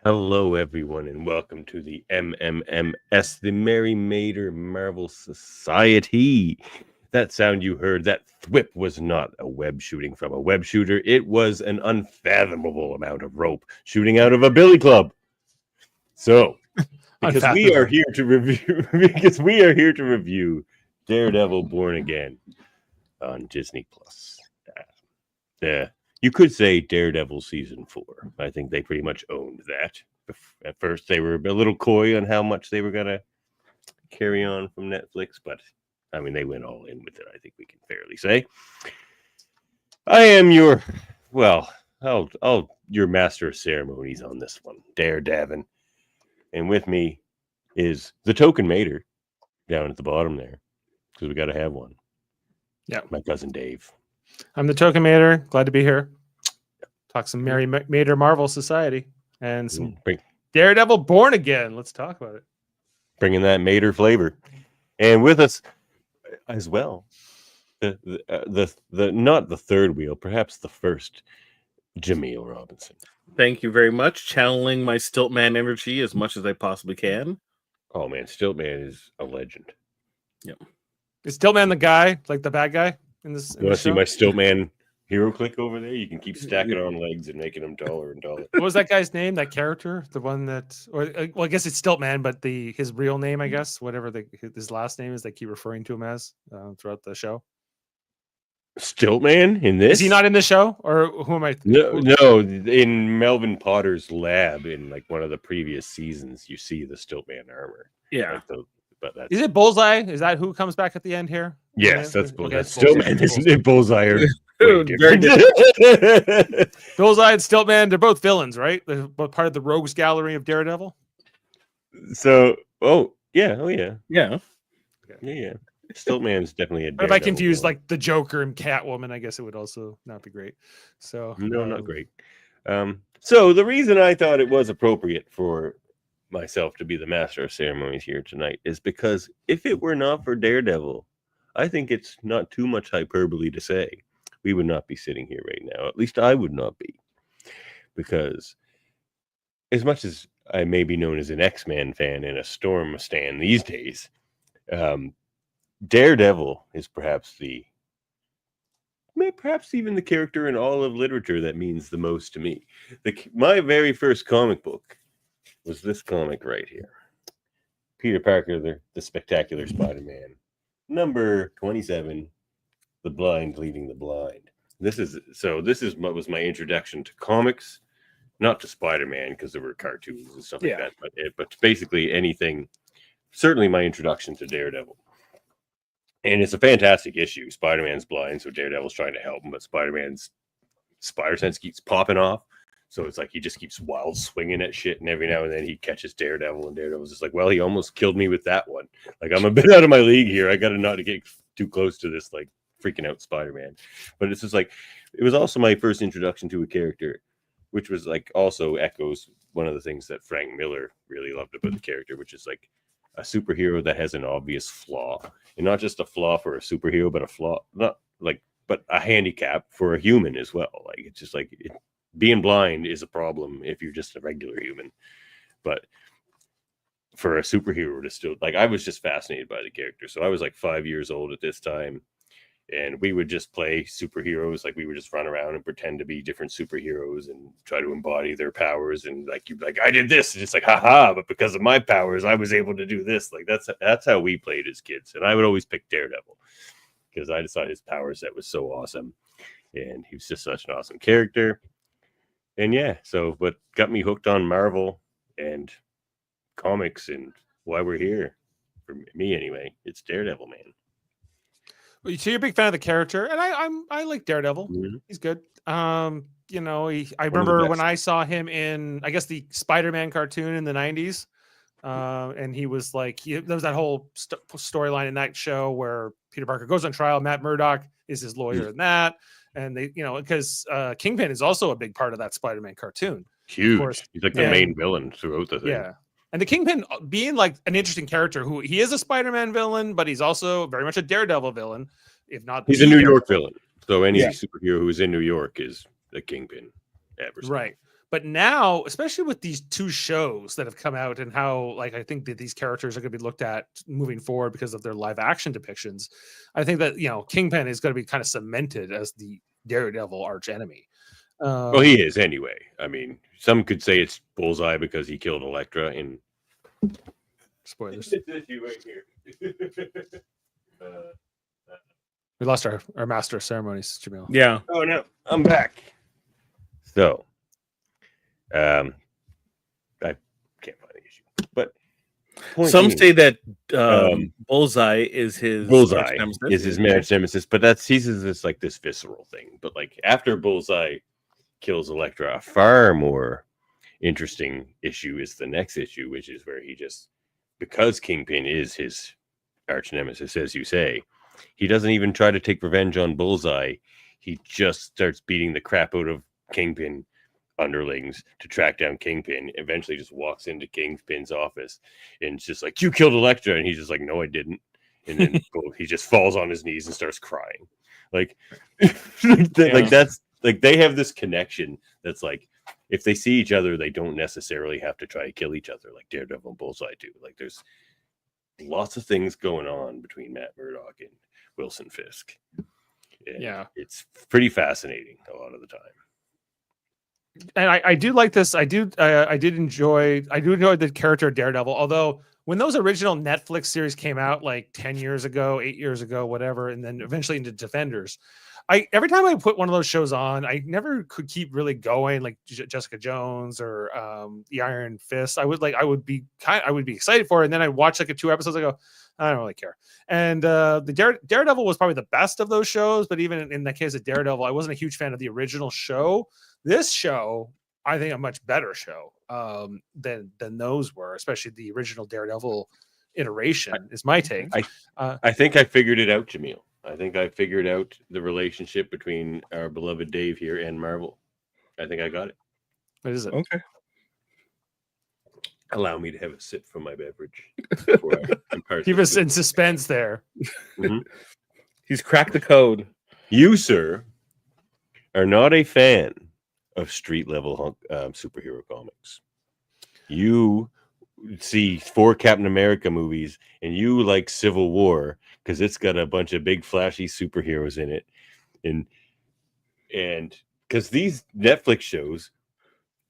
Hello, everyone, and welcome to the MMMS, the Mary Mater Marvel Society. That sound you heard, that thwip was not a web shooting from a web shooter. It was an unfathomable amount of rope shooting out of a billy club. So, because we are here to review, Daredevil Born Again on Disney Plus. Yeah. You could say Daredevil season 4. I think they pretty much owned that. At first, they were a little coy on how much they were going to carry on from Netflix, but I mean, they went all in with it, I think we can fairly say. I am your, your master of ceremonies on this one, Daredevil. And with me is the token mater down at the bottom there, because we got to have one. Yeah. My cousin Dave. I'm the token mater. Glad to be here. Talk some Mary Mater Marvel Society and some Daredevil Born Again. Let's talk about it. Bringing that mater flavor. And with us as well, the not the third wheel, perhaps the first, Jaemeel Robinson. Thank you very much. Channeling my Stiltman energy as much as I possibly can. Oh man, Stiltman is a legend. Yep. Is Stiltman the guy, like the bad guy in this? You want to see my Stiltman hero click over there? You can keep stacking on legs and making them taller and taller. What was that guy's name? That character, the one that, or well, I guess it's Stiltman, but his real name, I guess, whatever his last name is, they keep referring to him as throughout the show. Stiltman in this? Is he not in the show, or who am I? No. In Melvin Potter's lab in like one of the previous seasons, you see the Stiltman armor. Yeah. But that's... Is it Bullseye? Is that who comes back at the end here? Yes, that's Bullseye. Okay, Stiltman, isn't it? Bullseye. Very different. Bullseye and Stiltman, they're both villains, right? They're both part of the rogues gallery of Daredevil. So, yeah. Stiltman's definitely a Daredevil. But if I confused like the Joker and Catwoman, I guess it would also not be great. So no, not great. So the reason I thought it was appropriate for myself to be the master of ceremonies here tonight is because if it were not for Daredevil, I think it's not too much hyperbole to say we would not be sitting here right now. At least I would not be, because as much as I may be known as an X-Men fan and a Storm stan these days, Daredevil is perhaps even the character in all of literature that means the most to me. My very first comic book was this comic right here. Peter Parker, the Spectacular Spider-Man, number 27, The Blind Leading the Blind. This is what was my introduction to comics, not to Spider-Man because there were cartoons and stuff like that, but basically anything. Certainly my introduction to Daredevil. And it's a fantastic issue. Spider-Man's blind, so Daredevil's trying to help him, but Spider-Man's spider sense keeps popping off. So it's like he just keeps wild swinging at shit, and every now and then he catches Daredevil, and Daredevil's just like, well, he almost killed me with that one. Like, I'm a bit out of my league here. I got to not get too close to this, like, freaking out Spider-Man. But it's just like, it was also my first introduction to a character, which was like also echoes one of the things that Frank Miller really loved about the character, which is like a superhero that has an obvious flaw, and not just a flaw for a superhero, but but a handicap for a human as well. Like, it's just like being blind is a problem if you're just a regular human, but for a superhero to still, like, I was just fascinated by the character. So I was like 5 years old at this time, and we would just play superheroes. Like, we would just run around and pretend to be different superheroes and try to embody their powers. And like, you'd be like, I did this. And it's like, haha, but because of my powers, I was able to do this. Like, that's how we played as kids. And I would always pick Daredevil because I just thought his power set was so awesome. And he was just such an awesome character. And yeah, so what got me hooked on Marvel and comics and why we're here, for me anyway, it's Daredevil, man. So you're a big fan of the character, and I like Daredevil. Mm-hmm. He's good. I remember when I saw him in, I guess, the Spider-Man cartoon in the 90s. And he was like, there was that whole storyline in that show where Peter Parker goes on trial. Matt Murdock is his lawyer in that. And they, because Kingpin is also a big part of that Spider-Man cartoon. Huge. He's like the main villain throughout the thing. Yeah. And the Kingpin being like an interesting character who he is a Spider-Man villain, but he's also very much a Daredevil villain. If not, he's a New York villain. So any superhero who's in New York is the Kingpin. Right. But now, especially with these two shows that have come out and how, like, I think that these characters are going to be looked at moving forward because of their live action depictions, I think that, Kingpin is going to be kind of cemented as the Daredevil arch enemy. Well, he is anyway. I mean, some could say it's Bullseye because he killed Elektra in spoilers. this issue right here. We lost our master of ceremonies, Jaemeel. Yeah. Oh no, I'm back. So, I can't find the issue, but Some say that Bullseye is his marriage nemesis, but he says this like this visceral thing. But like after Bullseye kills Elektra, a far more interesting issue is the next issue, which is where he just, because Kingpin is his arch nemesis, as you say, he doesn't even try to take revenge on Bullseye. He just starts beating the crap out of Kingpin underlings to track down Kingpin. Eventually just walks into Kingpin's office and it's just like, you killed Elektra, and he's just like, no, I didn't. And then he just falls on his knees and starts crying. Like, like that's like they have this connection that's like, if they see each other, they don't necessarily have to try to kill each other like Daredevil and Bullseye do. Like, there's lots of things going on between Matt Murdock and Wilson Fisk. And it's pretty fascinating a lot of the time. And I do like this. I do enjoy the character of Daredevil. Although when those original Netflix series came out like 10 years ago, 8 years ago, whatever, and then eventually into Defenders, every time I put one of those shows on, I never could keep really going, like Jessica Jones or the Iron Fist. I would be excited for it, and then I watch like 2 episodes. I go, I don't really care. And the Daredevil was probably the best of those shows, but even in the case of Daredevil, I wasn't a huge fan of the original show. This show, I think, a much better show than those were, especially the original Daredevil iteration. Is my take. I think I figured it out, Jaemeel. I think I figured out the relationship between our beloved Dave here and Marvel. I think I got it. What is it? Okay. Allow me to have a sip from my beverage. Keep us in suspense there. Mm-hmm. He's cracked the code. You, sir, are not a fan of street level superhero comics. You see 4 Captain America movies and you like Civil War because it's got a bunch of big flashy superheroes in it, and because these Netflix shows,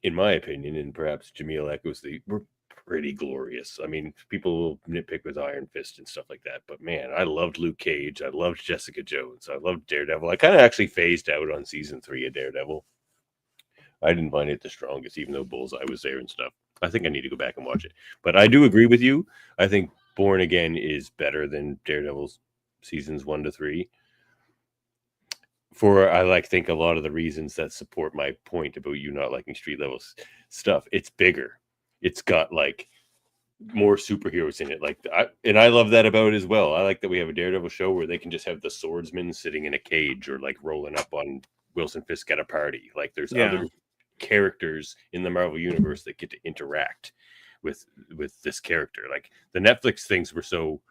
in my opinion, and perhaps Jaemeel echoes, were pretty glorious. I mean, people will nitpick with Iron Fist and stuff like that, but man, I loved Luke Cage, I loved Jessica Jones, I loved Daredevil. I kind of actually phased out on season 3 of Daredevil. I didn't find it the strongest, even though Bullseye was there and stuff. I think I need to go back and watch it. But I do agree with you. I think Born Again is better than Daredevil's seasons 1 to 3. For I think a lot of the reasons that support my point about you not liking street level stuff. It's bigger. It's got like more superheroes in it. I love that about it as well. I like that we have a Daredevil show where they can just have the swordsman sitting in a cage or like rolling up on Wilson Fisk at a party. Like there's other characters in the Marvel universe that get to interact with this character. Like the Netflix things were so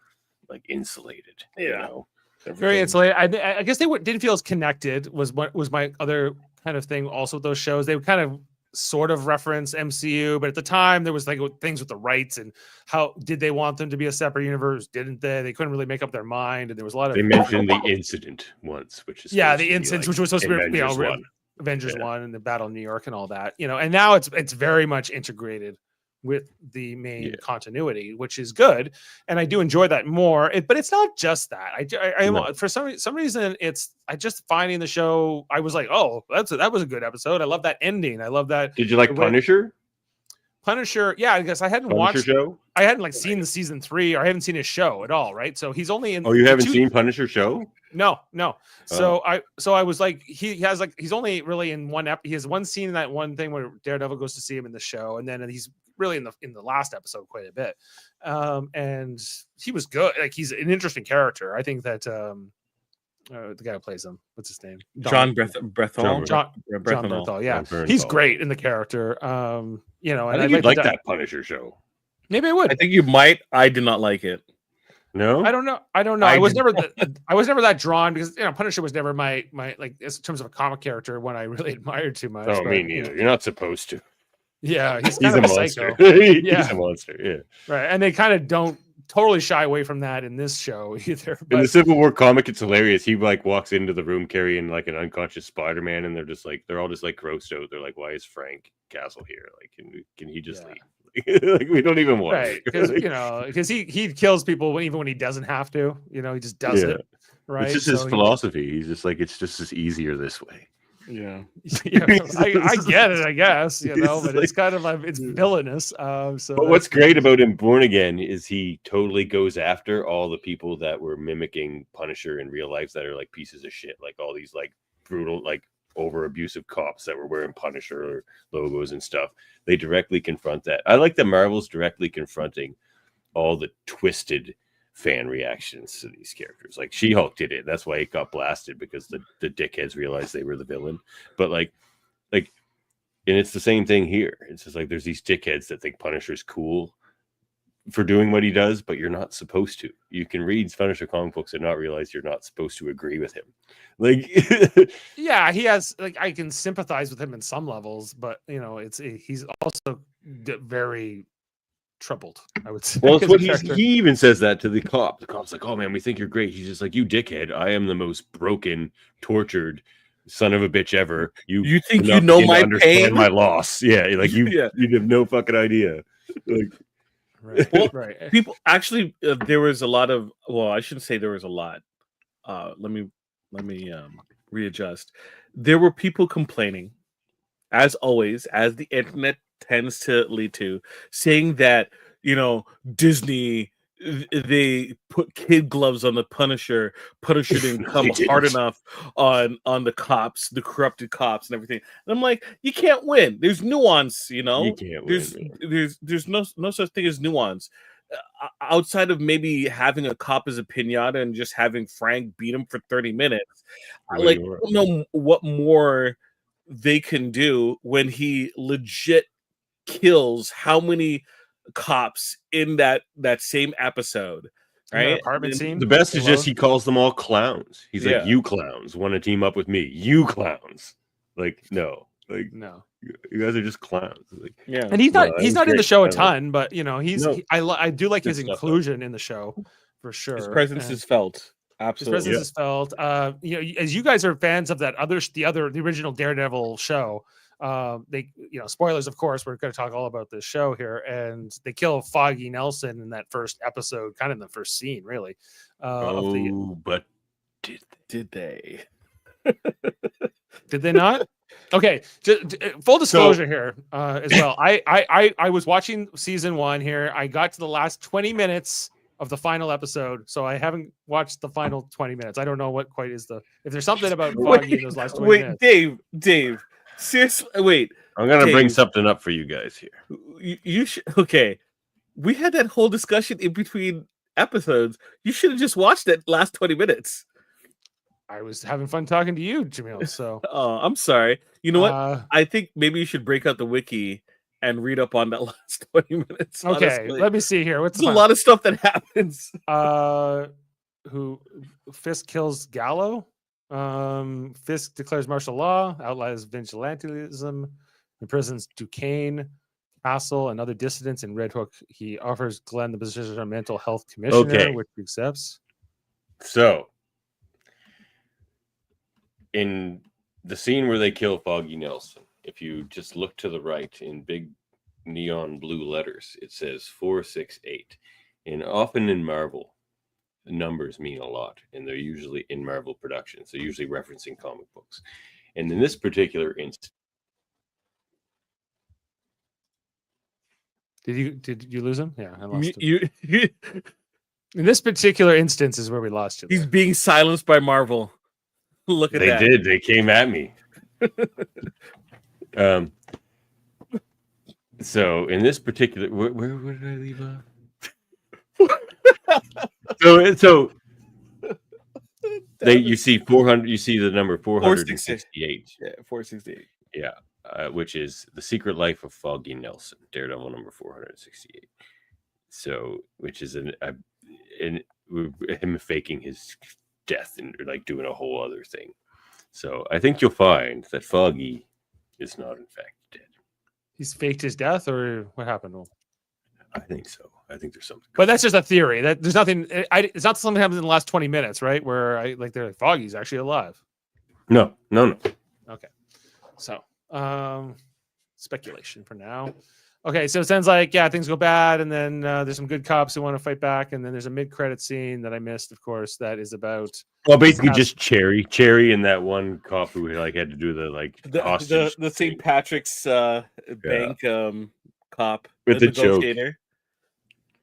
like insulated. You know? Very insulated. I guess they didn't feel as connected. Was my other kind of thing. Also, with those shows, they would kind of sort of reference MCU, but at the time there was like things with the rights and how did they want them to be a separate universe? Didn't they? They couldn't really make up their mind, and there was a lot of. They mentioned the incident once, which is the incident, which was supposed to be Avengers 1 and the Battle of New York and all that, and now it's very much integrated with the main continuity, which is good, and I do enjoy that more. But it's not just that. I for some reason I just finding the show. I was like, oh, that was a good episode. I love that ending. I love that. Did you like Punisher? Punisher, yeah. I guess I hadn't watched. Show? I hadn't seen the season 3, or I haven't seen his show at all. Right, so he's only in. Oh, you haven't seen Punisher show? No. So I was like, he's only really in one he has one scene in that one thing where Daredevil goes to see him in the show, and then he's really in the last episode quite a bit. And he was good. Like he's an interesting character. I think that the guy who plays him, what's his name? John Bernthal. John Bernthal. Yeah, he's great in the character. And I think you'd like that Punisher show. Maybe I would. I think you might. I did not like it. No, I don't know. I was never that drawn because Punisher was never my like in terms of a comic character one I really admired too much. Oh, but, me neither. You're not supposed to. Yeah, he's He's kind a of a monster. psycho. He's Yeah. a monster. Yeah. Right, and they kind of don't totally shy away from that in this show either. In the But Civil War comic, it's hilarious. He like walks into the room carrying like an unconscious Spider-Man, and they're all just like grossed out. They're like, "Why is Frank Castle here? Like, can he just leave? Like, we don't even want right, him." because he kills people even when he doesn't have to. He just does it. Right, It's just his philosophy. He's just like, it's just easier this way. Yeah, I get it, I guess, but like, it's kind of like it's villainous. So but what's great about him Born Again is he totally goes after all the people that were mimicking Punisher in real life that are like pieces of shit, like all these like brutal, like over abusive cops that were wearing Punisher logos and stuff. They directly confront that. I like that Marvel's directly confronting all the twisted fan reactions to these characters. Like She-Hulk did it. That's why it got blasted, because the dickheads realized they were the villain. But like and it's the same thing here. It's just like there's these dickheads that think Punisher's cool for doing what he does, but you're not supposed to. You can read Punisher comic books and not realize you're not supposed to agree with him. Like yeah, he has I can sympathize with him in some levels, but he's also very troubled, I would say. Well, it's what he even says that to the cop. The cop's like, "Oh man, we think you're great." He's just like, "You dickhead! I am the most broken, tortured son of a bitch ever. You think you know my pain, my loss? Yeah, like you have no fucking idea." Like, right. People actually, there was a lot of. Well, I shouldn't say there was a lot. Let me readjust. There were people complaining, as always, as the internet tends to lead to, saying that Disney, they put kid gloves on the Punisher. Punisher didn't come hard enough on the cops, the corrupted cops, and everything. And I'm like, you can't win. There's nuance, you can't win. There's no such thing as nuance. Outside of maybe having a cop as a pinata and just having Frank beat him for 30 minutes, I don't know what more they can do when he legit kills how many cops in that same episode, right? Apartment scene. The best is just he calls them all clowns. He's like, "You clowns want to team up with me? You clowns!" Like, no, no. You guys are just clowns. Like, and he's not in the show a ton, but I do like his inclusion in the show for sure. His presence is felt. Absolutely, his presence is felt. As you guys are fans of the original Daredevil show, they spoilers, of course, we're going to talk all about this show here, and they kill Foggy Nelson in that first episode, kind of in the first scene, really. But did they? Did they not? Okay, full disclosure here as well. I was watching season 1 here. I got to the last 20 minutes of the final episode, so I haven't watched the final 20 minutes. I don't know what quite is if there's something about Foggy in those last 20 minutes. Dave, seriously, wait. I'm gonna bring something up for you guys here. You should. Okay, we had that whole discussion in between episodes. You should have just watched that last 20 minutes. I was having fun talking to you, Jaemeel. So, I'm sorry. You know what? I think maybe you should break out the wiki and read up on that last 20 minutes. Okay, honestly. Let me see here. There's a lot of stuff that happens. Who Fisk kills Gallo? Fisk declares martial law, outlaws vigilantism, imprisons Duquesne, Castle, and other dissidents in Red Hook. He offers Glenn the position of mental health commissioner, which he accepts. So, in the scene where they kill Foggy Nelson, if you just look to the right in big neon blue letters, it says 468. And often in Marvel, numbers mean a lot, and they're usually in Marvel productions. They're usually referencing comic books. And in this particular instance, did you lose him? Yeah, I lost him. In this particular instance is where we lost you. He's being silenced by Marvel. Look at that. They did. They came at me. So in this particular, where did I leave off? So you see 400. You see the number 468. Yeah, 468. Yeah, which is The Secret Life of Foggy Nelson, Daredevil number 468. So, which is him faking his death and like doing a whole other thing. So I think you'll find that Foggy is not in fact dead. He's faked his death, or what happened to him? I think so. I think there's something. But that's just a theory. That there's nothing. It's not something that happens in the last 20 minutes, right? Where they're like, Foggy's actually alive. No. Okay. So, speculation for now. Okay, so it sounds like things go bad, and then there's some good cops who want to fight back, and then there's a mid-credit scene that I missed, of course, that is about basically just Cherry, and that one cop who like had to do the hostage, the St. Patrick's bank cop with the joke.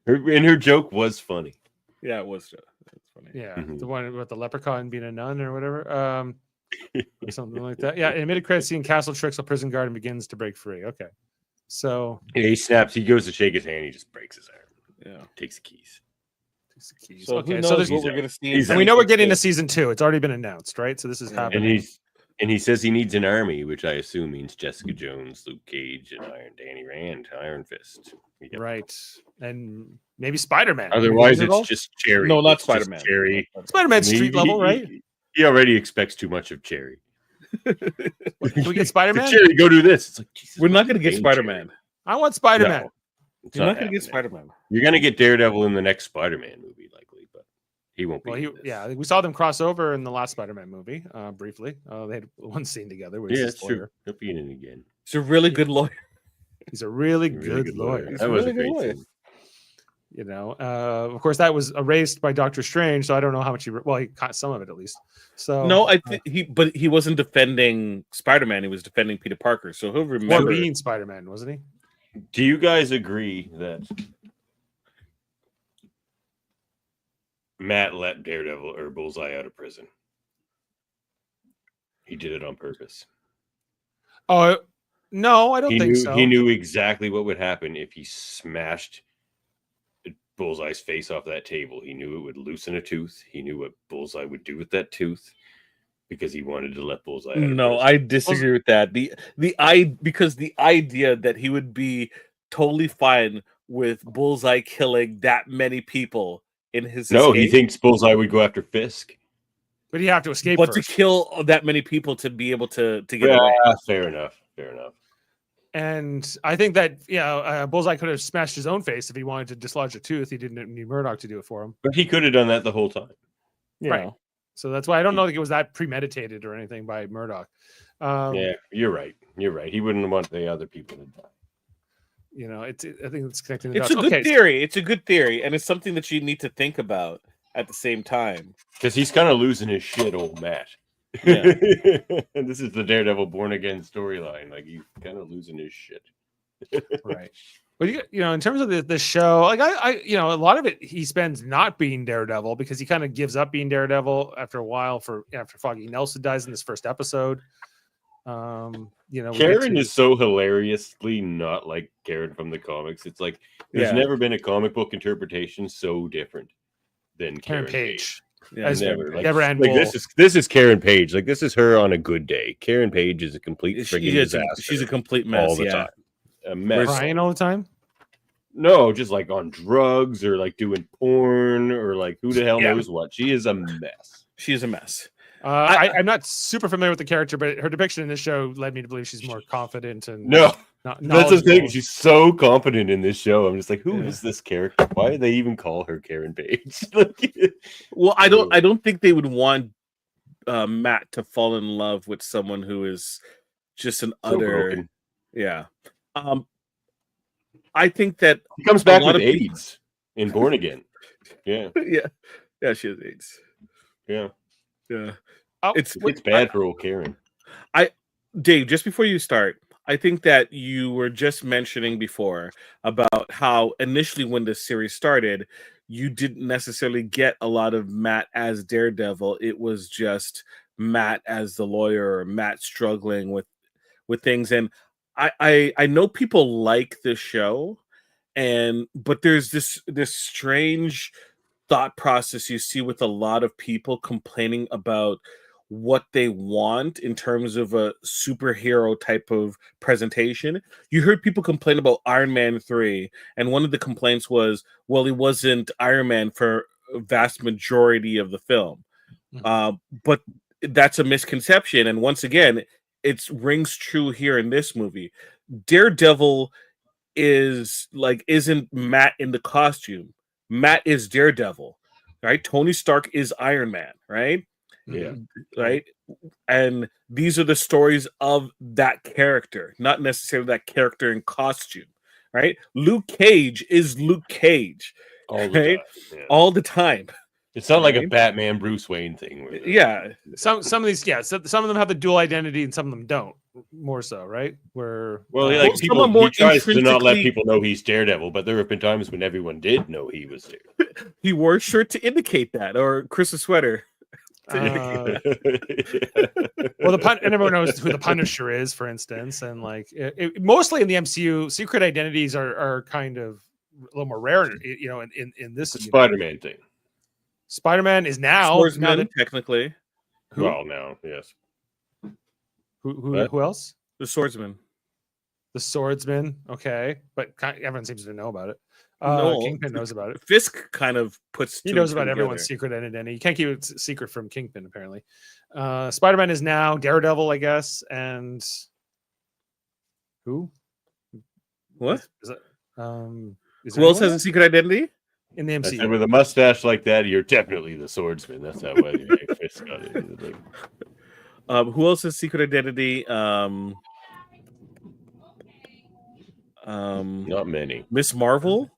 Her joke was funny. Yeah, it was. It's funny. Yeah, the one with the leprechaun being a nun or whatever, or something like that. Yeah, in a mid-credit scene, Castle tricks a prison guard and begins to break free. Okay. So he snaps. He goes to shake his hand. He just breaks his arm. Yeah, takes the keys. So okay, who knows what we're going to see? And we know we're getting to season 2. It's already been announced, right? So this is happening. And he says he needs an army, which I assume means Jessica Jones, Luke Cage, and Danny Rand, Iron Fist. Yep. Right, and maybe Spider-Man. Otherwise, it's just Cherry. No, not Spider-Man. Cherry. Spider-Man's street level, right? He already expects too much of Cherry. Can we get Spider-Man? Cherry, go do this. It's like, Jesus, we're not going to get Spider-Man. I want Spider-Man. No, you're not going to get Spider-Man. You're going to get Daredevil in the next Spider-Man movie, likely, but he won't be. Well, we saw them cross over in the last Spider-Man movie, briefly. They had one scene together. It's true. He'll be in it again. He's a really good lawyer. He's a really good lawyer. That was a great scene. You know, of course, that was erased by Doctor Strange, so I don't know how much he caught some of it at least. So no, I think he wasn't defending Spider-Man; he was defending Peter Parker. So he'll remember being Spider-Man, wasn't he? Do you guys agree that Matt let Daredevil or Bullseye out of prison? He did it on purpose. Oh no, I don't think so. He knew exactly what would happen if he smashed Bullseye's face off that table. He knew it would loosen a tooth. He knew what Bullseye would do with that tooth because he wanted to let Bullseye out. No, I disagree with that. Because the idea that he would be totally fine with Bullseye killing that many people in his escape. He thinks Bullseye would go after Fisk. But you have to escape But first. to kill that many people to be able to get away. Fair enough. And I think that Bullseye could have smashed his own face if he wanted to dislodge a tooth. He didn't need Murdoch to do it for him. But he could have done that the whole time. Right. So that's why I don't know think it was that premeditated or anything by Murdoch. Yeah, you're right. He wouldn't want the other people to die. You know, I think it's connecting. It's a good theory. It's a good theory, and it's something that you need to think about at the same time. Because he's kind of losing his shit, old Matt. Yeah. And this is the Daredevil born again storyline. Like he's kind of losing his shit. Right. But in terms of the show, like I a lot of it he spends not being Daredevil because he kind of gives up being Daredevil after a while after Foggy Nelson dies in this first episode. Karen is so hilariously not like Karen from the comics. It's like there's never been a comic book interpretation so different than Karen Page. Yeah, never. This is Karen Page. Like this is her on a good day. Karen Page is a complete friggin' disaster. She's a complete mess all the time. A mess. Crying all the time. No, just like on drugs or like doing porn or like who the hell knows what. She is a mess. She is a mess. I'm not super familiar with the character, but her depiction in this show led me to believe she's more confident and that's the thing. She's so confident in this show. I'm just like, who is this character? Why do they even call her Karen Page? Well, I don't think they would want Matt to fall in love with someone who is just an utter broken. Yeah. I think that he comes back with AIDS in Born Again. Yeah. Yeah, she has AIDS. Yeah. It's bad for old Karen. Dave, just before you start, I think that you were just mentioning before about how initially when the series started, you didn't necessarily get a lot of Matt as Daredevil. It was just Matt as the lawyer or Matt struggling with things. And I know people like the show, but there's this strange thought process you see with a lot of people complaining about what they want in terms of a superhero type of presentation. You heard people complain about Iron Man 3, and one of the complaints was, well, he wasn't Iron Man for vast majority of the film. But that's a misconception, and once again, it rings true here in this movie. Daredevil isn't Matt in the costume. Matt is Daredevil, right? Tony Stark is Iron Man, right? Yeah. Right. And these are the stories of that character, not necessarily that character in costume, right? Luke Cage is Luke Cage All the right? time. Yeah. All the time. It's not like a Right? Batman Bruce Wayne thing. Yeah. Some of these, some of them have the dual identity and some of them don't. More so, right? Where Like some people, are more he tries to not let intrinsically- people know he's Daredevil, but there have been times when everyone did know he was Daredevil. He wore a shirt to indicate that, or Chris's sweater. well, and everyone knows who the Punisher is, for instance, and like mostly in the MCU, secret identities are kind of a little more rare, you know. In this Spider-Man thing. Spider-Man is now Swordsman, technically. Who? Well, now, yes. Who else? The Swordsman. The Swordsman. Okay, but everyone seems to know about it. No, Kingpin knows about it. Fisk kind of puts. He two knows and two about everyone's together. secret identity. You can't keep it secret from Kingpin, apparently. Spider-Man is now Daredevil, I guess, and who? What? Is it? Is Who else anyone has a secret identity? in the I said, MCU? with a mustache like that, you're definitely the swordsman. That's how Fisk got it. Who else has secret identity? Not many. Miss Marvel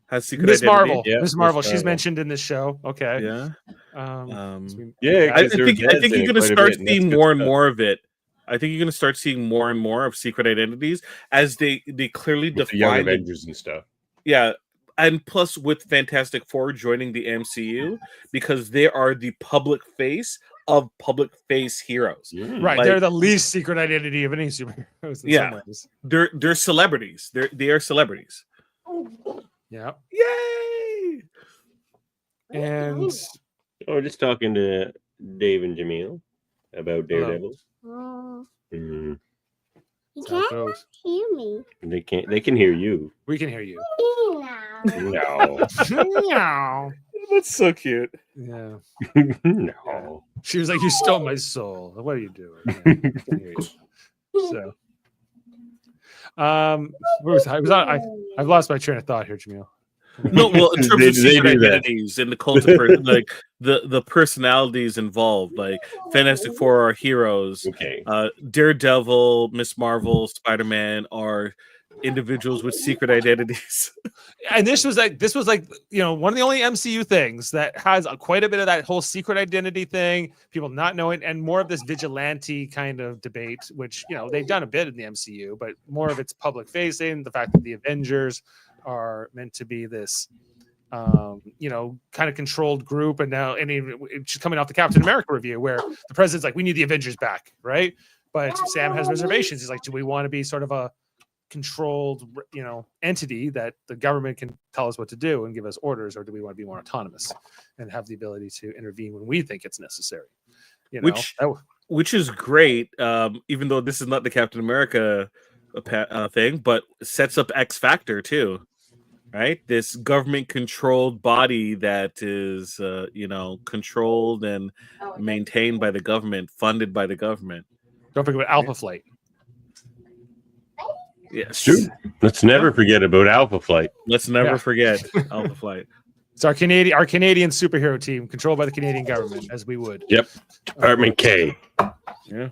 has secret Miss identity. Marvel. Yeah, Miss Marvel. Miss She's Marvel. mentioned in this show. Okay. Yeah. Yeah, I 'cause there think was I think in you're it going to quite a start bit, and seeing that's more good and stuff. more of it. I think you're going to start seeing more and more of secret identities as they clearly With the Young define. Avengers and stuff. Yeah, and plus with Fantastic Four joining the MCU because they are the public face of public face heroes. Right. Like- They're the least secret identity of any superheroes in Yeah. some ways. They're celebrities. They are celebrities. Yeah. Yay! And Oh, just talking to Dave and Jaemeel about Hello. Daredevil. Oh, Mhm. you that's how it can't goes. hear me. They can hear you. We can hear you. No. No. Meow. That's so cute. Yeah. No. She was like, "You stole my soul. What are you doing?" Yeah, we can hear you. So, where was I? I've lost my train of thought here, Jaemeel. No, well, in terms They- of they secret do that. identities and the cult of like the personalities involved, like Fantastic Four are heroes. Okay. Daredevil, Miss Marvel, Spider-Man are individuals with secret identities. And this was like one of the only MCU things that has quite a bit of that whole secret identity thing, people not knowing, and more of this vigilante kind of debate, which they've done a bit in the MCU, but more of it's public facing. The fact that the Avengers are meant to be this kind of controlled group, and now it's coming off the Captain America review where the president's like, we need the Avengers back, right? But Sam has reservations. He's like, do we want to be sort of a controlled entity that the government can tell us what to do and give us orders, or do we want to be more autonomous and have the ability to intervene when we think it's necessary? Which is great, even though this is not the Captain America thing, but sets up X Factor too, right? This government controlled body that is controlled and maintained by the government, funded by the government. Don't forget about Alpha Flight. Yes, True. Let's never forget about Alpha Flight. Let's never Yeah. forget Alpha Flight. It's our Canadian superhero team controlled by the Canadian government, as we would. Yep. Department K. Yeah.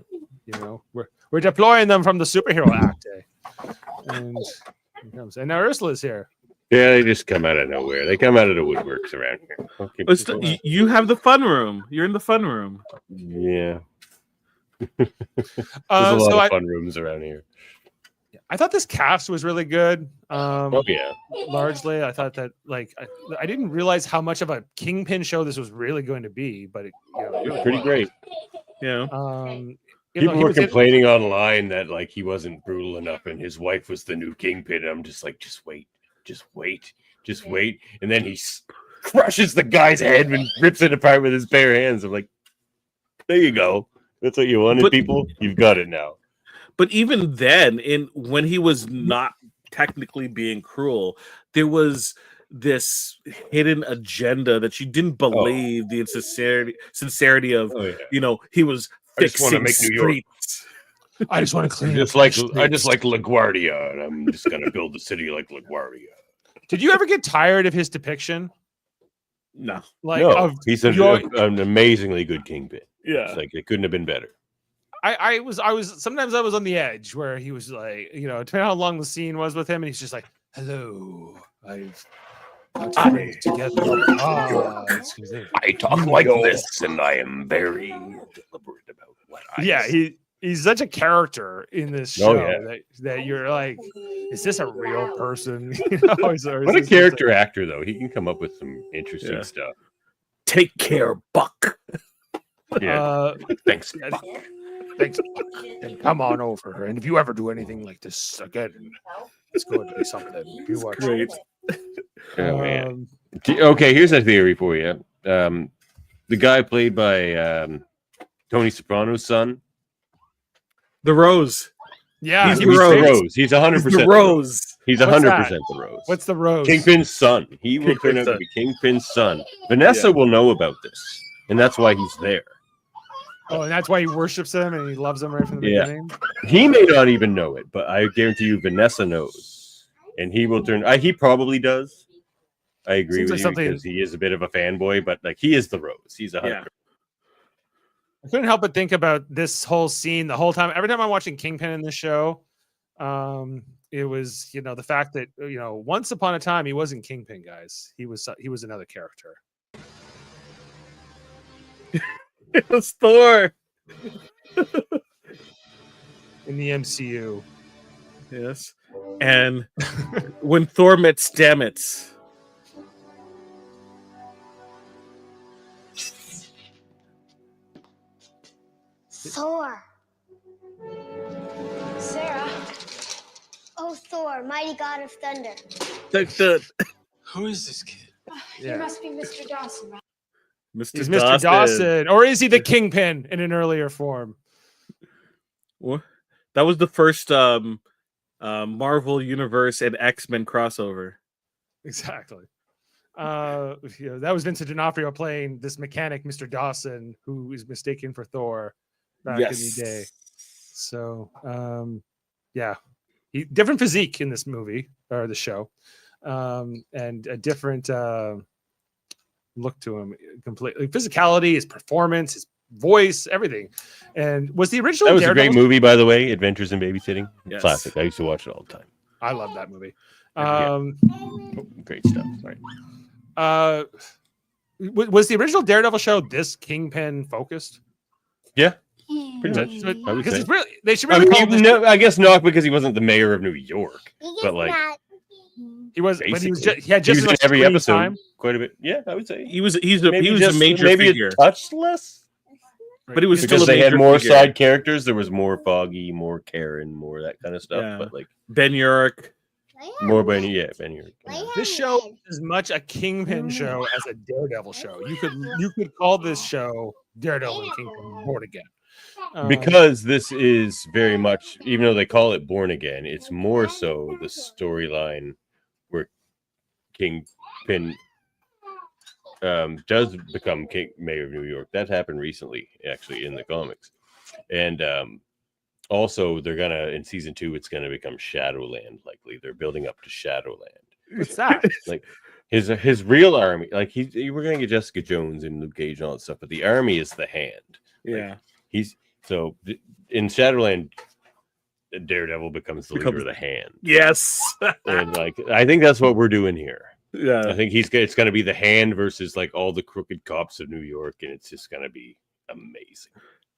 We're deploying them from the Superhero Act. And here comes, and now Ursula's here. Yeah, they just come out of nowhere. They come out of the woodworks around here. Okay. You have the fun room. You're in the fun room. Yeah. There's a lot of fun rooms around here. I thought this cast was really good. Oh yeah. Largely, I thought that I didn't realize how much of a Kingpin show this was really going to be, but it really Pretty was. great. Yeah. People were complaining online that he wasn't brutal enough and his wife was the new Kingpin. I'm just like, just wait. And then he crushes the guy's head and rips it apart with his bare hands. I'm like, there you go. That's what you wanted, people. You've got it now. But even then, when he was not technically being cruel, there was this hidden agenda that you didn't believe the sincerity of. Oh, yeah. You know, he was I just wanna fixing make New York. streets. I just want to I clean just up like the LaGuardia, and I'm just gonna build the city like LaGuardia. Did you ever get tired of his depiction? No, Like, No, of he's your- an amazingly good kingpin. yeah, It's like it couldn't have been better. I was sometimes I was on the edge where he was like, you know, depending on how long the scene was with him, and he's just like, "Hello, I've got to bring it together." I talk like this, and I am very deliberate about what I Yeah, say. he's such a character in this Oh, show yeah. that you're like, is this a real person? You know, or is What a this just character actor, though. He can come up with some interesting Yeah. stuff. take care, Buck. Yeah, thanks. yeah, Buck. thanks. And come on over. And if you ever do anything like this again, it's going to be something. You watch. Great. Oh, man. Um, Okay, here's a theory for you. The guy played by Tony Soprano's son. The Rose. yeah, He's he the was He's Rose. the great. Rose. He's 100%. He's the Rose. He's What's 100% that? the Rose. What's the rose? Kingpin's son? He will turn Kingpin's out to son. be Kingpin's son. Vanessa will know about this, and that's why he's there. Oh, and that's why he worships him and he loves him right from the Yeah. beginning. He may not even know it, but I guarantee you, Vanessa knows, and he will turn. He probably does. I agree Seems with like you something- because he is a bit of a fanboy, but like he is the Rose. He's 100%. I couldn't help but think about this whole scene the whole time. Every time I'm watching Kingpin in this show, it was, you know, the fact that, you know, once upon a time he wasn't Kingpin, guys. He was another character. It was Thor. In the MCU. Yes. And when Thor met Stamets. Thor. Sarah. Oh, Thor, mighty god of thunder. Who is this kid? Yeah. You must be Mr. Dawson, right? Mr. He's Mr. Dawson. Or is he the Kingpin in an earlier form? What? That was the first Marvel Universe and X-Men crossover. Exactly. You know, that was Vincent D'Onofrio playing this mechanic, Mr. Dawson, who is mistaken for Thor back in the day. So, yeah, different physique in this movie or the show, and a different look to him completely. Physicality, his performance, his voice, everything. And was the original That was a Daredevil- great movie, by the way. Adventures in Babysitting. Yes. Classic. I used to watch it all the time. I love that movie. Yeah. Great stuff. Sorry. Was the original Daredevil show this Kingpin focused? Yeah, pretty much. Mm. I would Because say. it's really, they should I really mean, call this. no, I guess not because he wasn't the mayor of New York. But like, He was, but he was basically. just, he had he just was as in much every screen episode time. quite a bit. Yeah, I would say. He's a just- major maybe figure. a touch less But he was because still a they had major more figure. side characters. There was more Foggy, more Karen, more that kind of stuff. Yeah. But like Ben Urich. more Ben Urich. This show is as much a Kingpin show as a Daredevil show. You could call this show Daredevil and Kingpin Born Again. Because this is very much, even though they call it Born Again, it's more so the storyline where Kingpin does become mayor of New York. That happened recently, actually, in the comics. And also, they're gonna in season 2, it's gonna become Shadowland. Likely, they're building up to Shadowland. what's that? Like his real army, like we're gonna get Jessica Jones and Luke Cage and all that stuff, but the army is the hand. Yeah. He's so in Shadowland, Daredevil becomes the leader of the hand, Yes. and like I think that's what we're doing here. I Yeah. think it's going to be the hand versus like all the crooked cops of New York, and it's just going to be amazing.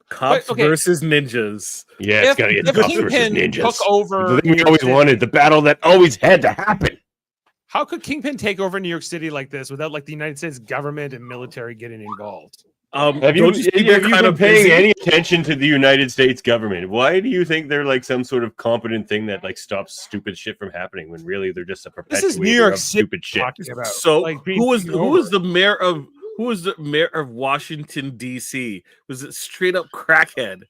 Cops okay. versus ninjas. Yeah, it's going to If be cops versus Kingpin ninjas. took over The thing we New always York wanted, City, the battle that always had to happen. how could Kingpin take over New York City like this without like the United States government and military getting involved? Have you, Don't you think they're have you kind been of paying busy? any attention to the United States government? Why do you think they're like some sort of competent thing that like stops stupid shit from happening when really they're just a This perpetuator is New York of City stupid shit? talking about. So like, being who was taken the over. mayor of Washington D.C.? Was it straight up crackhead?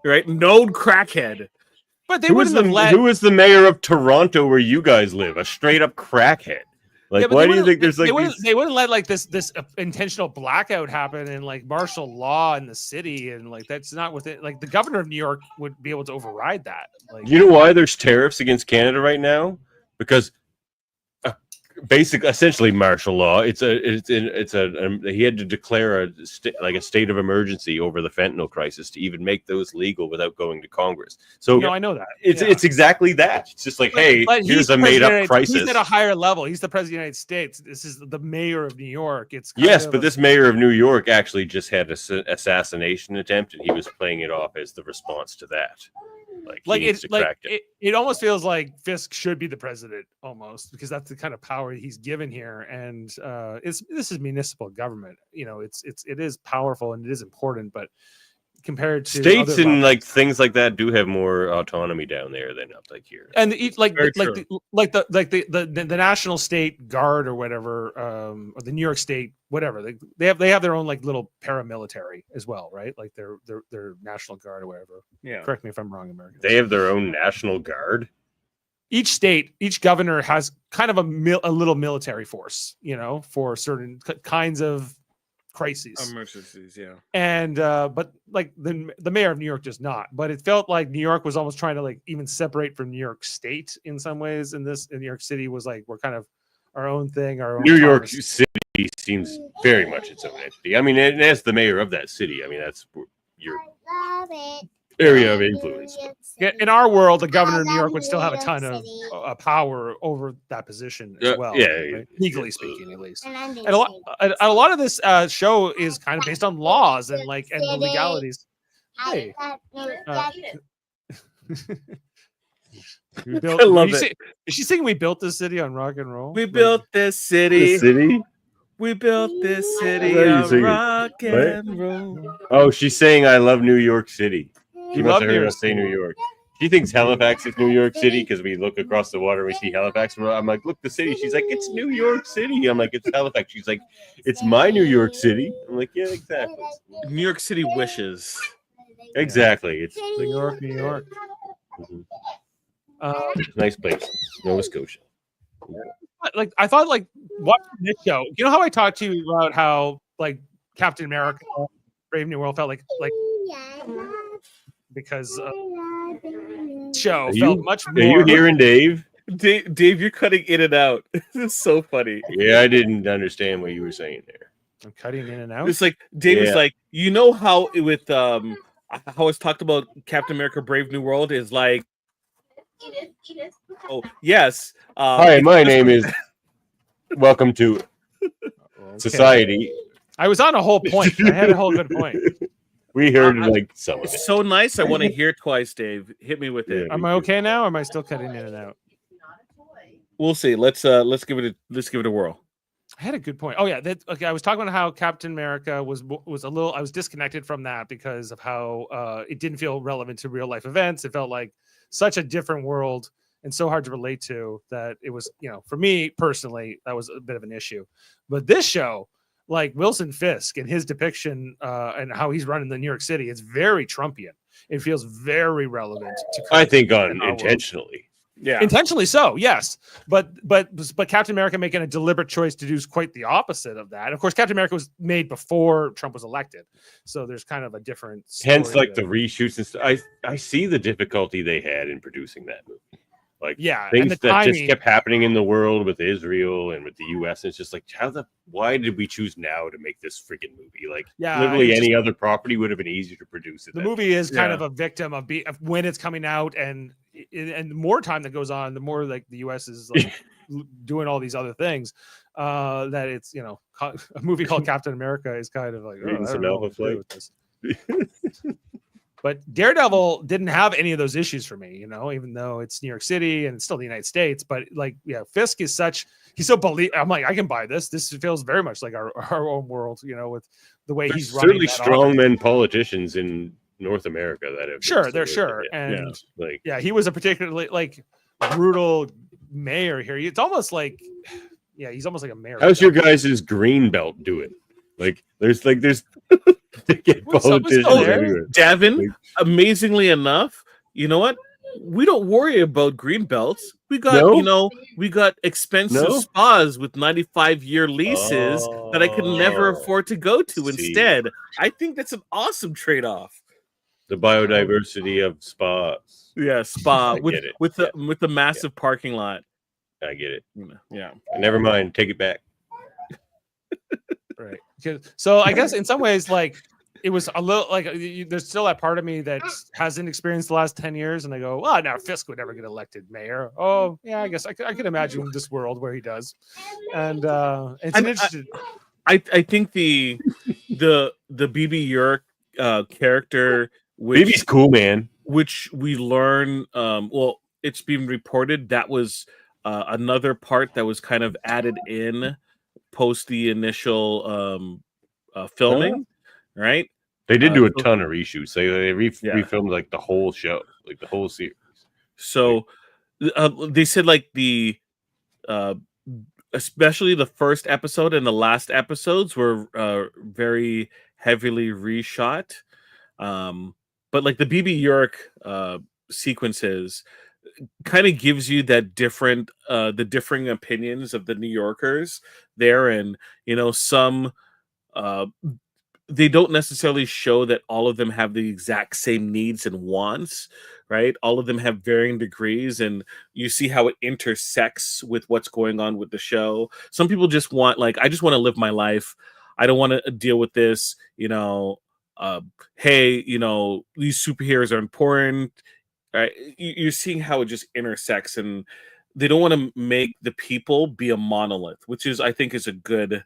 Right, known crackhead. But they Who was wouldn't have let. who was the mayor of Toronto where you guys live? A straight up crackhead. Like, why do you think there's like they wouldn't let like this intentional blackout happen and like martial law in the city, and like that's not within like the governor of New York would be able to override that. Like, you know why there's tariffs against Canada right now? Because essentially martial law. He had to declare a state of emergency over the fentanyl crisis to even make those legal without going to Congress. So I know that it's exactly that. It's just like, but here's a made up crisis. He's at a higher level. He's the president of the United States. This is the mayor of New York. It's but this mayor of New York actually just had an assassination attempt, and he was playing it off as the response to that. It almost feels like Fisk should be the president almost, because that's the kind of power he's given here. And this is municipal government. It is powerful and it is important, but compared to states and like things like that do have more autonomy down there than up like here. And the National State Guard or whatever, or the New York State whatever, they have their own like little paramilitary as well, right? Like their National Guard or whatever. Yeah. Correct me if I'm wrong, American. They have their own National Guard. Each governor has kind of a little military force, for certain kinds of crises, emergencies, yeah. And but like the mayor of New York does not. But it felt like New York was almost trying to like even separate from New York State in some ways. And New York City was like, we're kind of our own thing. Our own New York City seems very much its own entity. I mean, and as the mayor of that city, I mean that's your area of influence. In our world, the governor of New York would still have a ton of power over that position as well. Right? Legally speaking, at least. And a lot of this show is kind of based on laws and the legalities. Hey. I love it. Is she singing "We Built This City" on rock and roll? We built this city. We built this city on rock and roll. Oh, she's saying "I love New York City." She must have heard us say New York. She thinks Halifax is New York City because we look across the water and we see Halifax. I'm like, look, the city. She's like, it's New York City. I'm like, it's Halifax. She's like, it's my New York City. I'm like, yeah, exactly. New York City wishes. Exactly. It's New York, New York. Mm-hmm. Nice place, Nova Scotia. Like I thought, like watching this show. You know how I talked to you about how like Captain America, Brave New World felt like because show felt much more. Are you hearing Dave? Dave, you're cutting in and out. This is so funny. Yeah, I didn't understand what you were saying there. I'm cutting in and out. It's like Dave is like, you know how with how it's talked about Captain America: Brave New World is like. Oh yes. Hi, my name is. Welcome to society. I was on a whole point. I had a whole good point. We heard like some of it. So nice. I want to hear it twice, Dave. Hit me with it. Am I okay now? Or am I still cutting in and out? We'll see. Let's give it a whirl. I had a good point. Oh yeah, I was talking about how Captain America was a little. I was disconnected from that because of how it didn't feel relevant to real life events. It felt like such a different world and so hard to relate to that it was, for me personally, that was a bit of an issue. But this show, like Wilson Fisk and his depiction and how he's running the New York City, it's very Trumpian. It feels very relevant to. I think intentionally. Yeah, intentionally so, yes. But Captain America making a deliberate choice to do quite the opposite of that. And of course, Captain America was made before Trump was elected, so there's kind of a different. Hence, like the reshoots and stuff. I see the difficulty they had in producing that movie. Like things that just kept happening in the world with Israel and with the U.S. And it's just like, why did we choose now to make this freaking movie? Like, literally any other property would have been easier to produce. The movie is kind of a victim of when it's coming out, and the more time that goes on, the more like the U.S. is like doing all these other things. That it's a movie called Captain America is kind of like But Daredevil didn't have any of those issues for me, even though it's New York City and it's still the United States. But Fisk is he's so I'm like, I can buy this. This feels very much like our own world, with the way he's running. Certainly strongmen politicians in North America that have and he was a particularly like brutal mayor here. It's almost like he's almost like a mayor. How's your guys' green belt doing? Like there's they get politicians everywhere. Davan, amazingly enough, you know what? we don't worry about green belts. We got, No? we got expensive No? spas with 95-year leases that I could never Oh, afford to go to see. instead. I think that's an awesome trade-off. The biodiversity of spas. Yeah, spa I get it. with the massive parking lot. I get it. Yeah. Never mind. Take it back. Right. So I guess in some ways, like it was a little like there's still that part of me that hasn't experienced the last 10 years, and I go, "Oh, now Fisk would never get elected mayor." Oh, yeah, I guess I could imagine this world where he does, and it's an interesting. I think the BB York character, which BB's cool, man. which we learn, well, it's been reported that was another part that was kind of added in post the initial filming, right? They did do a ton of reshoots. They refilmed like the whole show, like the whole series. So they said like the especially the first episode and the last episodes were very heavily reshot. But like the BB York sequences kind of gives you that different the differing opinions of the New Yorkers there, and some they don't necessarily show that all of them have the exact same needs and wants, right? All of them have varying degrees, and you see how it intersects with what's going on with the show. Some people just want, like, I just want to live my life. I don't want to deal with this, hey, these superheroes are important. Right? You're seeing how it just intersects, and they don't want to make the people be a monolith, which is, I think, is a good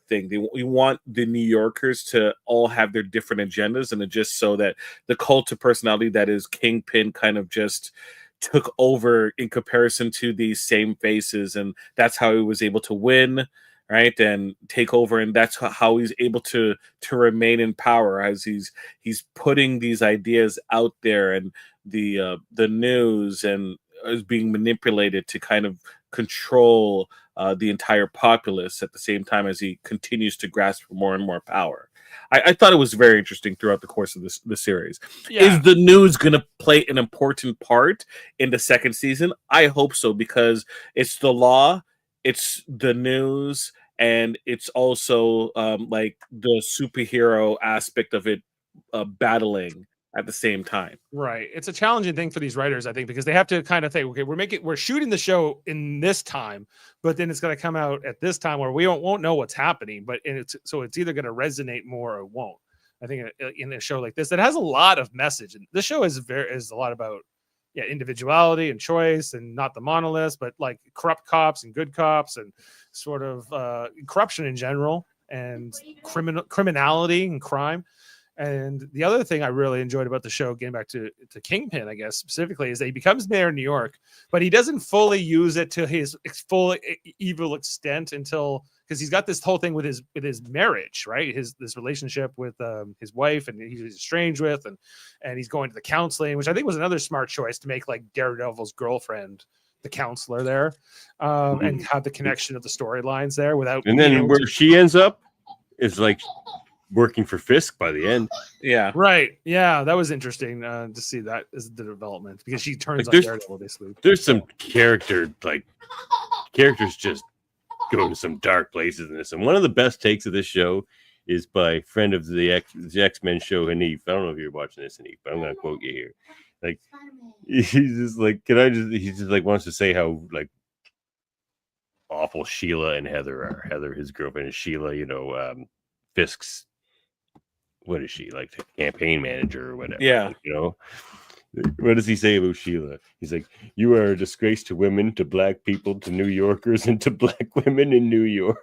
thing. We want the New Yorkers to all have their different agendas, and it just so that the cult of personality that is Kingpin kind of just took over in comparison to these same faces, and that's how he was able to win, right, and take over, and that's how he's able to remain in power, as he's putting these ideas out there, and the news and is being manipulated to kind of control the entire populace at the same time as he continues to grasp for more and more power. I thought it was very interesting throughout the course of the series. Yeah. Is the news going to play an important part in the second season? I hope so, because it's the law, it's the news, and it's also like the superhero aspect of it battling at the same time. Right. It's a challenging thing for these writers, I think, because they have to kind of think, okay, we're shooting the show in this time, but then it's going to come out at this time where we won't know what's happening, but it's either going to resonate more or it won't. I think in a show like this that has a lot of message, and this show is a lot about individuality and choice, and not the monoliths, but like corrupt cops and good cops, and sort of corruption in general, and criminality and crime. And the other thing I really enjoyed about the show, getting back to Kingpin, I guess specifically, is that he becomes mayor in New York, but he doesn't fully use it to his full evil extent until, because he's got this whole thing with his marriage, right? This relationship with his wife, and he's estranged with, and he's going to the counseling, which I think was another smart choice to make like Daredevil's girlfriend the counselor there, and have the connection of the storylines there without. And then where she ends up is like working for Fisk by the end. Yeah. Right. Yeah, that was interesting to see that as the development, because she turns on Daredevil basically. There's some characters just go to some dark places in this. And one of the best takes of this show is by friend of the X-Men show, Hanif. I don't know if you're watching this, Hanif, but I'm going to quote you here. Like, he's just like, he just like wants to say how like awful Sheila and Heather are. Heather, his girlfriend, is Sheila, Fisk's, what is she, like the campaign manager or whatever? Yeah. What does he say about Sheila? He's like, you are a disgrace to women, to black people, to New Yorkers, and to black women in New York.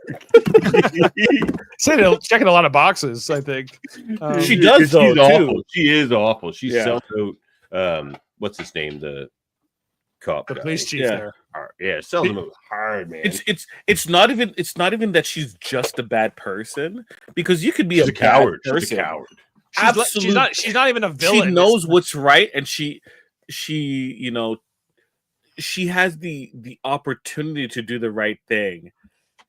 Checking a lot of boxes, I think. She does, though, she's too. Awful. She is awful. She's selling out, what's his name? The cop the guy. police chief there. Yeah, sells them out hard, man. It's not even that she's just a bad person, because you could be a coward. Person. She's a coward. Absolutely. She's not even a villain. She knows what's right, and she has the opportunity to do the right thing,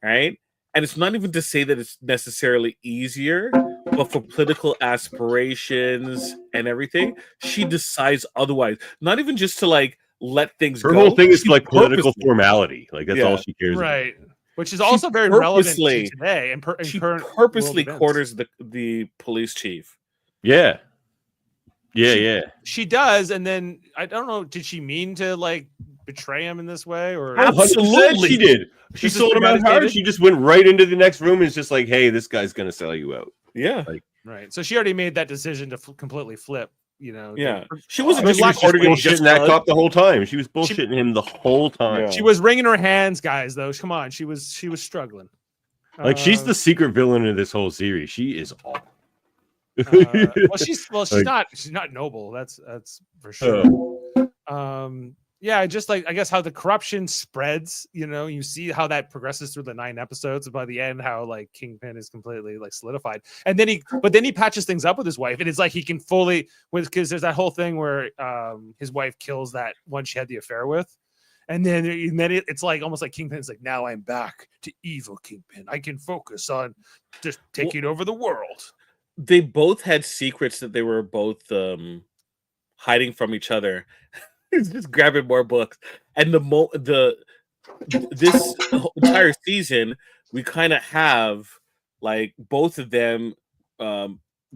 right? And it's not even to say that it's necessarily easier, but for political aspirations and everything, she decides otherwise. Not even just to like let things Her go. whole thing is she like political purposely- formality. Like that's all she cares about. Right. Which is She also very relevant to purposely- today and She current world purposely events. corners the police chief. Yeah. Yeah. She does, and then I don't know. Did she mean to like betray him in this way, or Oh, 100% she did. She This is sold him out hard. premeditated? She just went right into the next room and is just like, hey, this guy's gonna sell you out. Yeah. right? So she already made that decision to completely flip. You know, Yeah. the- She wasn't She just was recording it just bullshitting that cause. cop the whole time. She was bullshitting him the whole time. Yeah. She was wringing her hands, guys. Though, come on, she was struggling. Like she's the secret villain of this whole series. She is awful. Well, she's Like- not noble. That's for sure. Yeah, just like I guess how the corruption spreads. You know, you see how that progresses through the 9 episodes. And by the end, how like Kingpin is completely like solidified, and then he patches things up with his wife, and it's like he can fully because there's that whole thing where his wife kills that one she had the affair with. And then it's like almost like Kingpin's like, now I'm back to evil Kingpin. I can focus on just taking over the world. They both had secrets that they were both hiding from each other. He's just grabbing more books, and this entire season we kind of have like both of them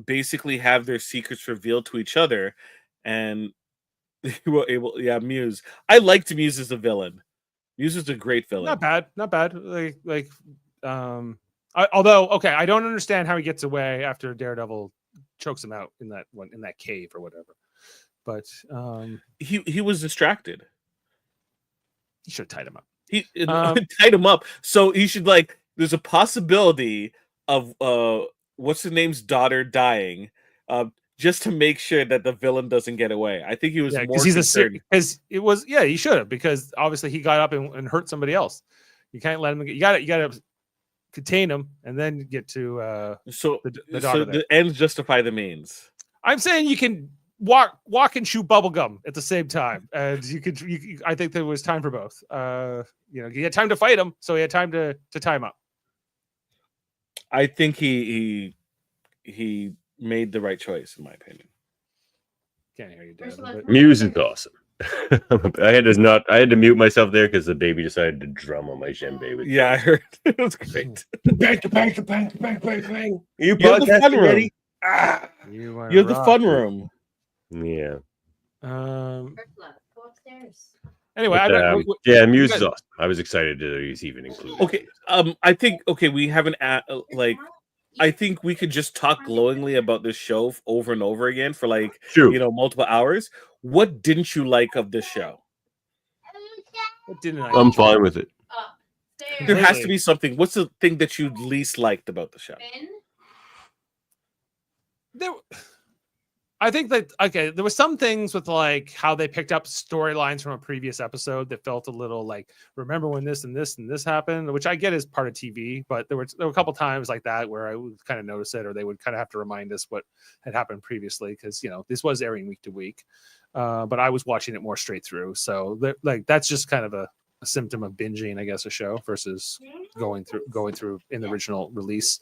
basically have their secrets revealed to each other, and they were able. Yeah, Muse. I liked Muse as a villain. Muse is a great villain. Not bad. Although, okay, I don't understand how he gets away after Daredevil chokes him out in that cave or whatever. But he was distracted. he should have tied him up. He tied him up, so he should like. There's a possibility of what's the name's daughter dying, just to make sure that the villain doesn't get away. I think he was more concerned. Because it was he should have, because obviously he got up and hurt somebody else. You can't let him. You got to contain him and then get to So the daughter. the ends justify the means. I'm saying you can walk and chew bubble gum at the same time, and I think there was time for both. He had time to fight him, so he had time to tie him up. I think he made the right choice, in my opinion. Can't hear you, Davan, but Muse is awesome. I had to mute myself there because the baby decided to drum on my djembe. With Yeah, I heard it was great. bang, bang, bang, bang, bang, bang. Are you You're the fun podcasting room. ready? Ah. You're the fun room. Yeah. Go upstairs. Anyway, Yeah, Muse is awesome. I was excited that he's even included. Okay, I think we haven't I think we could just talk glowingly about this show over and over again for like True. multiple hours. What didn't you like of this show? what didn't I? I'm fine with it. There has to Completely. be something. What's the thing that you least liked about the show? I think that there were some things with like how they picked up storylines from a previous episode that felt a little like, remember when this and this and this happened, which I get is part of TV, but there were a couple times like that where I would kind of notice it, or they would kind of have to remind us what had happened previously, because this was airing week to week, but I was watching it more straight through, so that's just kind of a symptom of binging, I guess, a show versus going through in the original release.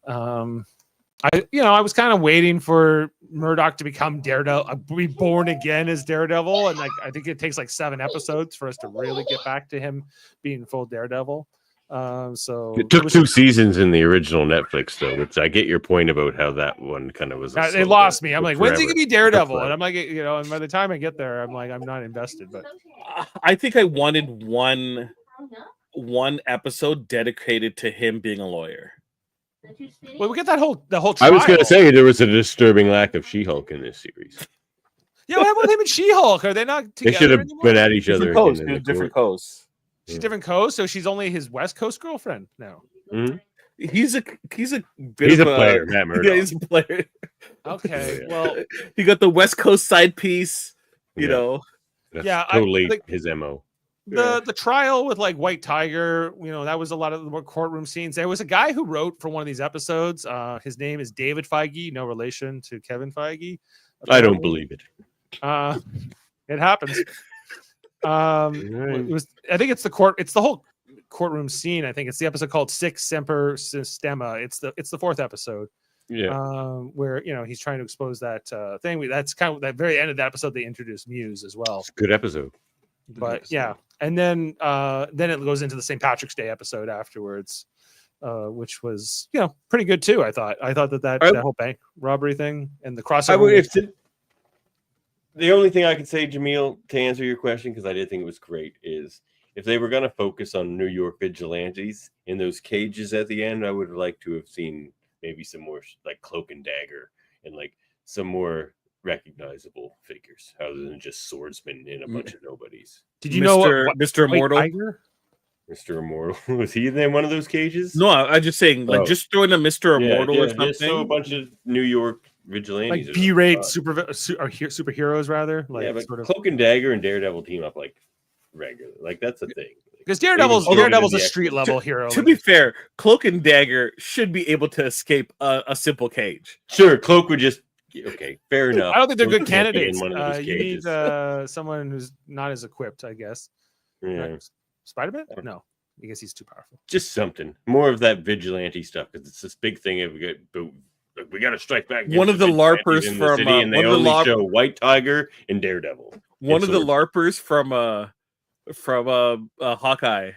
I was kind of waiting for Murdoch to become Daredevil, be born again as Daredevil, and I think it takes like 7 episodes for us to really get back to him being full Daredevil. So It took 2 seasons in the original Netflix, though. Which I get your point about how that one kind of was. They lost me. I'm like, when's he forever. gonna be Daredevil? Forever. And I'm like, and by the time I get there, I'm like, I'm not invested. But I think I wanted one episode dedicated to him being a lawyer. well, we get the whole trial. I was going to say there was a disturbing lack of She-Hulk in this series. Yeah, what happened with him and She-Hulk? Are they not They together should have anymore? been at each other. Different coast. again in the Different court. coast. She's different coast, so she's only his West Coast girlfriend now. Mhm. He's a bit He's of a player, Matt Murdock. Yeah, he's a player. Okay, Yeah. well, He got the West Coast side piece. You Yeah. know. That's Yeah, totally like- his MO. the trial with like White Tiger, that was a lot of the courtroom scenes. There was a guy who wrote for one of these episodes. His name is David Feige, no relation to Kevin Feige. I don't believe it. It happens. It was. I think it's the court. It's the whole courtroom scene. I think it's the episode called Six Semper Systema. It's the 4th episode. where he's trying to expose that thing. That's kind of that very end of that episode. They introduced Muse as well. It's a good episode. But yeah, and then it goes into the St. Patrick's Day episode afterwards, which was pretty good too. I thought that whole bank robbery thing and the crossover. The only thing I could say, Jaemeel, to answer your question, because I did think it was great, is if they were going to focus on New York vigilantes in those cages at the end, I would like to have seen maybe some more like Cloak and Dagger and like some more recognizable figures other than just swordsmen and a bunch of nobodies. Did you know Mr. Immortal? Mr. Immortal, was he in one of those cages? No, I'm just saying, like, just throwing a Mr. Immortal or something. Just so a bunch of New York vigilantes, like B-rate superheroes, rather. Like, yeah, but Cloak and Dagger and Daredevil team up like regular. Like that's a thing. Because Daredevil's a street level hero. To be fair, Cloak and Dagger should be able to escape a simple cage. Sure, Cloak would just. Okay, fair enough. I don't think they're good candidates. You need someone who's not as equipped, I guess. Yeah. Spider-Man? No, I guess he's too powerful. Just something more of that vigilante stuff because it's this big thing. We got to strike back. One of the LARPers from city, and they only show White Tiger and Daredevil. One of the LARPers from Hawkeye.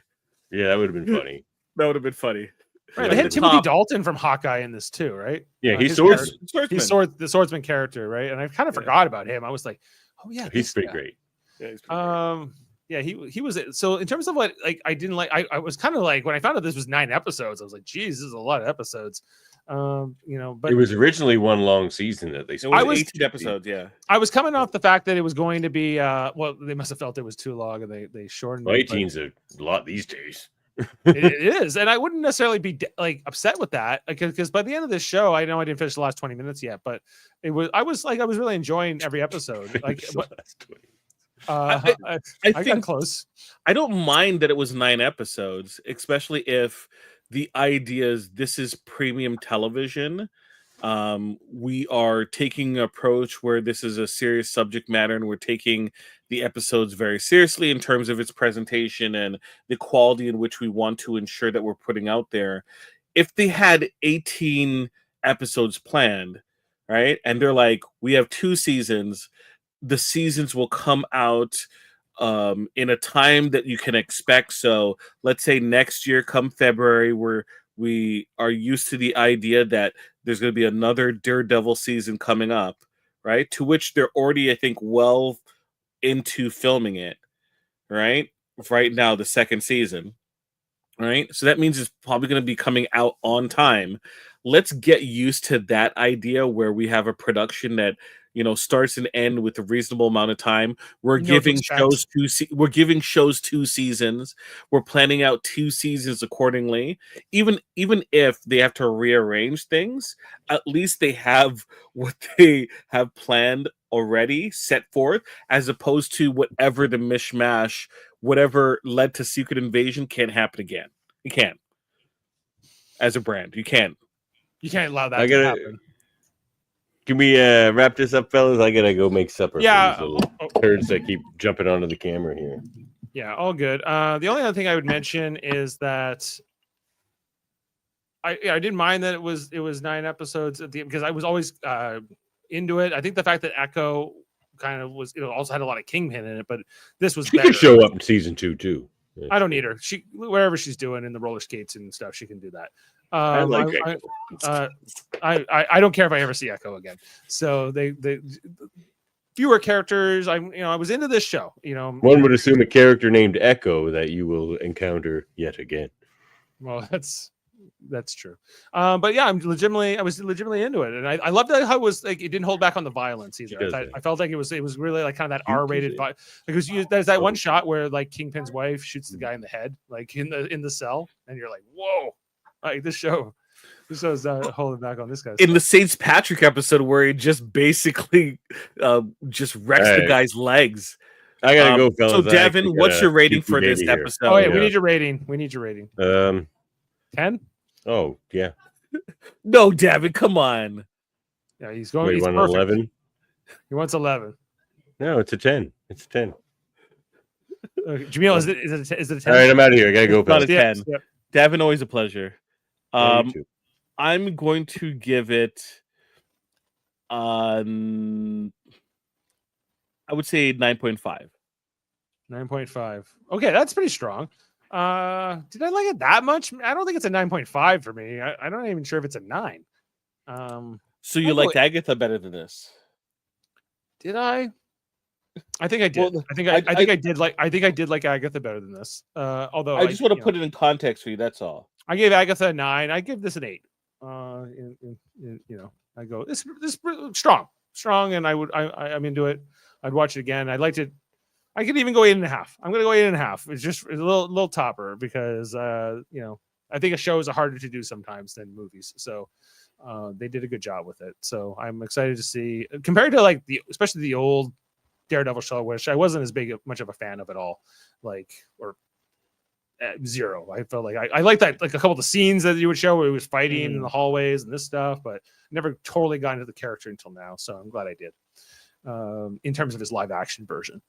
Yeah, that would have been funny. That would have been funny. Right, they had Timothy Dalton from Hawkeye in this too, right? Yeah, he's the swordsman character, right? And I kind of forgot about him. I was like, oh yeah, he's pretty great. Yeah, he's pretty great. Yeah, he was it. So in terms of what I didn't like, I was kind of like when I found out this was 9 episodes, I was like, geez, this is a lot of episodes. But it was originally one long season that they. It was 18 episodes. Yeah, I was coming off the fact that it was going to be. Well, they must have felt it was too long, and they shortened. 18's a lot these days. It is, and I wouldn't necessarily be upset with that because by the end of this show, I know I didn't finish the last 20 minutes yet, but I was really enjoying every episode. Like, I think got close. I don't mind that it was 9 episodes, especially if the idea is this is premium television. We are taking an approach where this is a serious subject matter, and we're taking the episodes very seriously in terms of its presentation and the quality in which we want to ensure that we're putting out there. If they had 18 episodes planned, right, and they're like, we have 2 seasons, the seasons will come out in a time that you can expect. So let's say next year, come February, we are used to the idea that there's going to be another Daredevil season coming up, right? To which they're already, I think, well into filming it, right? Right now, the 2nd season, right? So that means it's probably going to be coming out on time. Let's get used to that idea where we have a production that starts and end with a reasonable amount of time. We're giving shows 2 seasons. We're planning out 2 seasons accordingly. Even if they have to rearrange things, at least they have what they have planned already set forth, as opposed to whatever the mishmash, whatever led to Secret Invasion can't happen again. You can't. As a brand, you can't. You can't allow that to happen. Can we wrap this up, fellas? I gotta go make supper. Yeah, for these turds that keep jumping onto the camera here. Yeah, all good. The only other thing I would mention is that I didn't mind that it was 9 episodes at the because I was always into it. I think the fact that Echo kind of was also had a lot of Kingpin in it, but this was she better. could show up in season 2 too. Yeah. I don't need her. She wherever she's doing in the roller skates and stuff, she can do that. I like I don't care if I ever see Echo again. So they fewer characters. I was into this show. One would assume a character named Echo that you will encounter yet again. Well, that's true. But yeah, I was legitimately into it, and I loved how it was like it didn't hold back on the violence either. I felt like it was really like kind of that R-rated vibe. Because there's that one shot where like Kingpin's wife shoots the guy in the head, like in the cell, and you're like, whoa. Like this show's holding back on this guy. In the St. Patrick episode where he just basically just wrecks the guy's legs. I gotta go, fellas. So, Davan, what's your rating for this episode? Oh, yeah, we need your rating. 10? Oh, yeah. No, Davan, come on. Yeah, he's going. Wait, he's 11? He wants 11. No, it's a 10. It's a 10. Jaemeel, is it a 10? All right, I'm out of here. I gotta go, Not fellas. a 10. Yep. Davan, always a pleasure. I'm going to give it. I would say 9.5. 9.5. Okay, that's pretty strong. Did I like it that much? I don't think it's a 9.5 for me. I'm not even sure if it's a 9. So you liked Agatha better than this? Did I? I think I did. Well, I think I did like. I think I did like Agatha better than this. Although I just want to put it in context for you. That's all. I gave Agatha a 9. I give this an 8. I go this strong, and I'm into it. I'd watch it again. I liked it. I could even go 8.5. I'm gonna go 8.5. It's just a little topper because I think a show is harder to do sometimes than movies. So they did a good job with it. So I'm excited to see compared to like especially the old Daredevil show, which I wasn't as much of a fan of at all. Zero. I felt like I liked that, like a couple of the scenes that you would show where he was fighting in the hallways and this stuff, but never totally got into the character until now. So I'm glad I did. In terms of his live action version.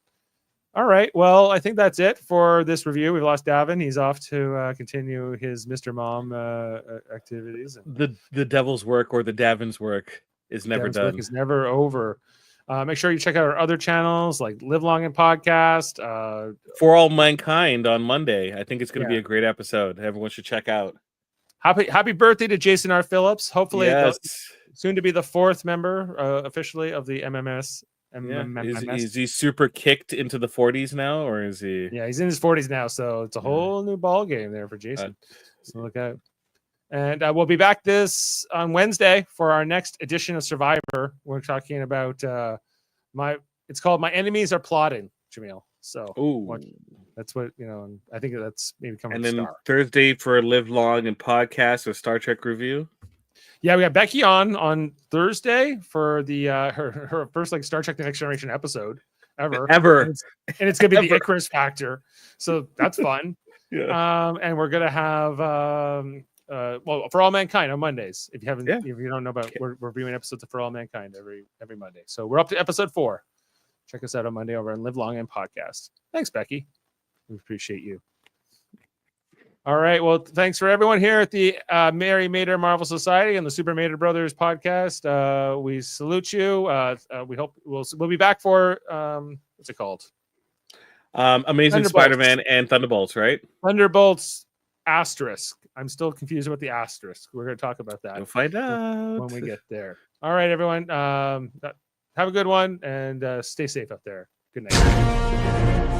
All right. Well, I think that's it for this review. We've lost Davan. He's off to continue his Mr. Mom activities. The devil's work or the Davin's work is never done. Work is never over. Make sure you check out our other channels like Live Long and Podcast. For All Mankind on Monday. I think it's going to be a great episode. Everyone should check out. Happy birthday to Jason R. Phillips. Hopefully, soon to be the 4th member officially of the MMS. Is he super kicked into the 40s now, or is he? Yeah, he's in his 40s now, so it's a whole new ball game there for Jason. So look out. And we'll be back on Wednesday for our next edition of Survivor. We're talking about it's called My Enemies Are Plotting, Jaemeel. So that's what, and I think that's maybe coming. And then Thursday for Live Long and Podcast or Star Trek review. Yeah, we got Becky on Thursday for the her first like Star Trek The Next Generation episode ever. And it's gonna be the Icarus Factor. So that's fun. And we're gonna have For All Mankind on Mondays. If you don't know about we're reviewing episodes of For All Mankind every Monday. So we're up to episode 4. Check us out on Monday over on Live Long and Podcast. Thanks, Becky. We appreciate you. All right. Well, thanks for everyone here at the Mary Mater Marvel Society and the Super Mater Brothers podcast. We salute you. We hope we'll be back for what's it called? Amazing Spider-Man and Thunderbolts, right? Thunderbolts asterisk. I'm still confused about the asterisk. We're going to talk about that. We'll find out when we get there. All right, everyone. Have a good one and stay safe out there. Good night.